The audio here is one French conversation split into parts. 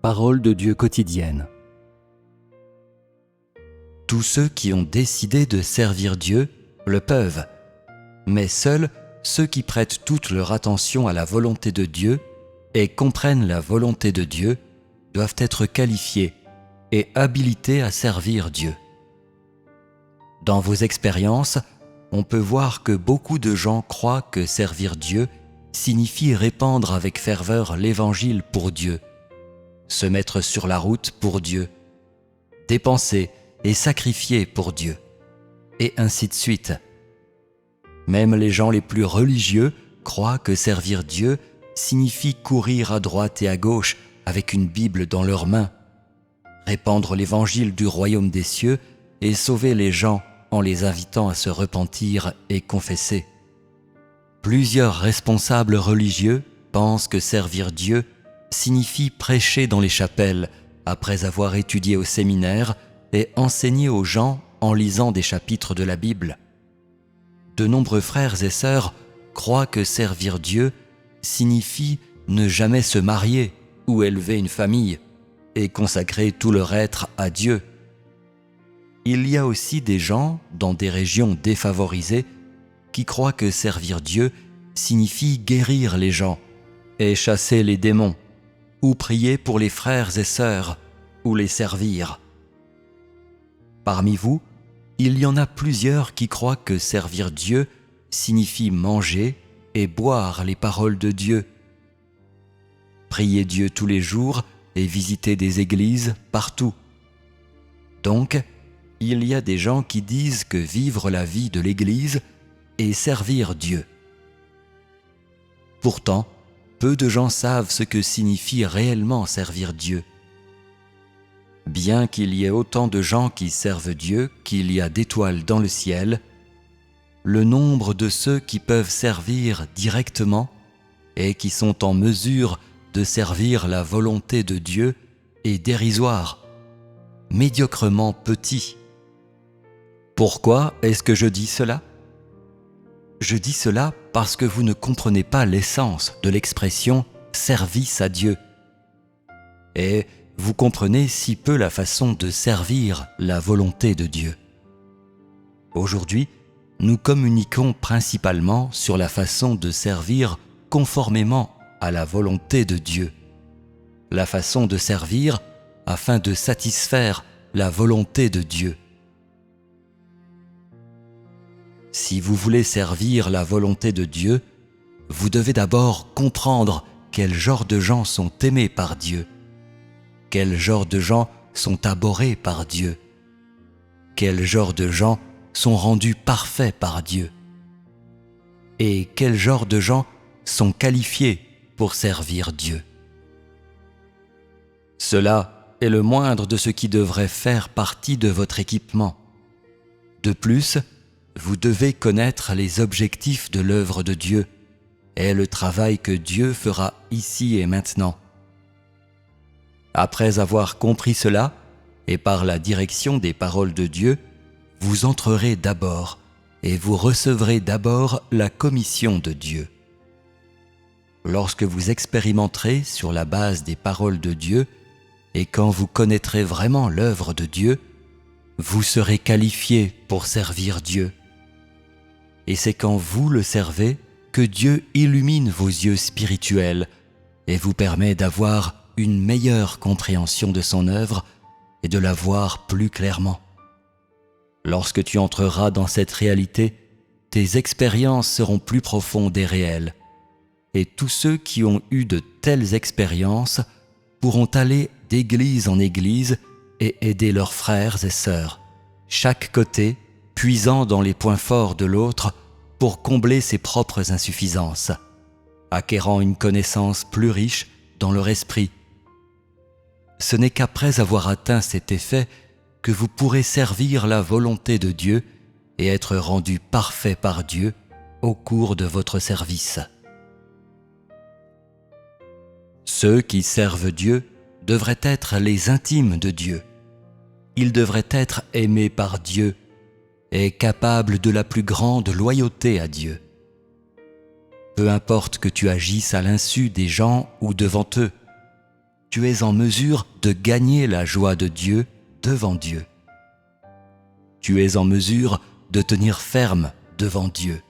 Parole de Dieu quotidienne. Tous ceux qui ont décidé de servir Dieu le peuvent, mais seuls ceux qui prêtent toute leur attention à la volonté de Dieu et comprennent la volonté de Dieu doivent être qualifiés et habilités à servir Dieu. Dans vos expériences, on peut voir que beaucoup de gens croient que servir Dieu signifie répandre avec ferveur l'Évangile pour Dieu, se mettre sur la route pour Dieu, dépenser et sacrifier pour Dieu, et ainsi de suite. Même les gens les plus religieux croient que servir Dieu signifie courir à droite et à gauche avec une Bible dans leurs mains, répandre l'Évangile du royaume des cieux et sauver les gens en les invitant à se repentir et confesser. Plusieurs responsables religieux pensent que servir Dieu signifie prêcher dans les chapelles après avoir étudié au séminaire et enseigner aux gens en lisant des chapitres de la Bible. De nombreux frères et sœurs croient que servir Dieu signifie ne jamais se marier ou élever une famille et consacrer tout leur être à Dieu. Il y a aussi des gens dans des régions défavorisées qui croient que servir Dieu signifie guérir les gens et chasser les démons, ou prier pour les frères et sœurs, ou les servir. Parmi vous, il y en a plusieurs qui croient que servir Dieu signifie manger et boire les paroles de Dieu, prier Dieu tous les jours et visiter des églises partout. Donc, il y a des gens qui disent que vivre la vie de l'Église est servir Dieu. Pourtant, peu de gens savent ce que signifie réellement servir Dieu. Bien qu'il y ait autant de gens qui servent Dieu qu'il y a d'étoiles dans le ciel, le nombre de ceux qui peuvent servir directement et qui sont en mesure de servir la volonté de Dieu est dérisoire, médiocrement petit. Pourquoi est-ce que je dis cela ? Je dis cela parce que vous ne comprenez pas l'essence de l'expression « service à Dieu ». Et vous comprenez si peu la façon de servir la volonté de Dieu. Aujourd'hui, nous communiquons principalement sur la façon de servir conformément à la volonté de Dieu, la façon de servir afin de satisfaire la volonté de Dieu. Si vous voulez servir la volonté de Dieu, vous devez d'abord comprendre quel genre de gens sont aimés par Dieu, quel genre de gens sont abhorrés par Dieu, quel genre de gens sont rendus parfaits par Dieu, et quel genre de gens sont qualifiés pour servir Dieu. Cela est le moindre de ce qui devrait faire partie de votre équipement. De plus, vous devez connaître les objectifs de l'œuvre de Dieu et le travail que Dieu fera ici et maintenant. Après avoir compris cela, et par la direction des paroles de Dieu, vous entrerez d'abord et vous recevrez d'abord la commission de Dieu. Lorsque vous expérimenterez sur la base des paroles de Dieu et quand vous connaîtrez vraiment l'œuvre de Dieu, vous serez qualifié pour servir Dieu. Et c'est quand vous le servez que Dieu illumine vos yeux spirituels et vous permet d'avoir une meilleure compréhension de son œuvre et de la voir plus clairement. Lorsque tu entreras dans cette réalité, tes expériences seront plus profondes et réelles. Et tous ceux qui ont eu de telles expériences pourront aller d'église en église et aider leurs frères et sœurs, chaque côté puisant dans les points forts de l'autre pour combler ses propres insuffisances, acquérant une connaissance plus riche dans leur esprit. Ce n'est qu'après avoir atteint cet effet que vous pourrez servir la volonté de Dieu et être rendu parfait par Dieu au cours de votre service. Ceux qui servent Dieu devraient être les intimes de Dieu. Ils devraient être aimés par Dieu et capables de la plus grande loyauté à Dieu. Peu importe que tu agisses à l'insu des gens ou devant eux, tu es en mesure de gagner la joie de Dieu devant Dieu. Tu es en mesure de tenir ferme devant Dieu.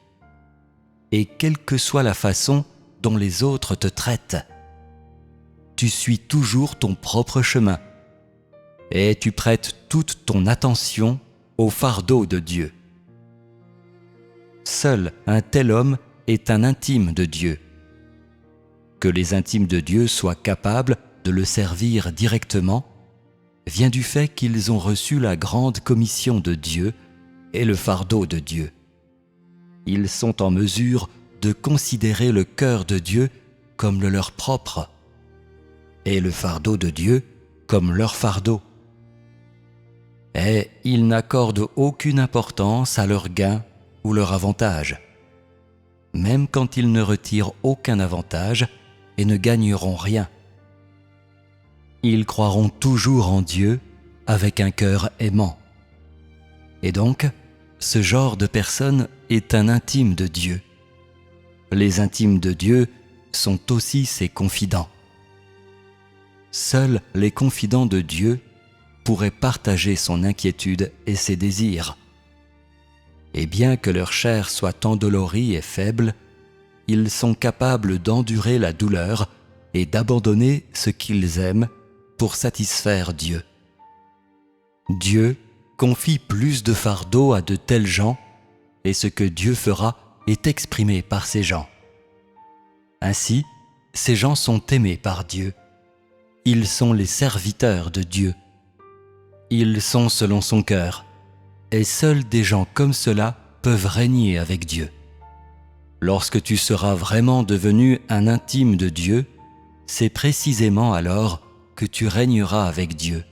Et quelle que soit la façon dont les autres te traitent, tu suis toujours ton propre chemin et tu prêtes toute ton attention au fardeau de Dieu. Seul un tel homme est un intime de Dieu. Que les intimes de Dieu soient capables de le servir directement vient du fait qu'ils ont reçu la grande commission de Dieu et le fardeau de Dieu. Ils sont en mesure de considérer le cœur de Dieu comme le leur propre et le fardeau de Dieu comme leur fardeau. Et ils n'accordent aucune importance à leur gain ou leur avantage, même quand ils ne retirent aucun avantage et ne gagneront rien. Ils croiront toujours en Dieu avec un cœur aimant. Et donc, ce genre de personne est un intime de Dieu. Les intimes de Dieu sont aussi ses confidents. Seuls les confidents de Dieu pourraient partager son inquiétude et ses désirs. Et bien que leur chair soit endolorie et faible, ils sont capables d'endurer la douleur et d'abandonner ce qu'ils aiment pour satisfaire Dieu. Dieu confie plus de fardeau à de tels gens, et ce que Dieu fera est exprimé par ces gens. Ainsi, ces gens sont aimés par Dieu. Ils sont les serviteurs de Dieu. Ils sont selon son cœur, et seuls des gens comme cela peuvent régner avec Dieu. Lorsque tu seras vraiment devenu un intime de Dieu, c'est précisément alors que tu régneras avec Dieu.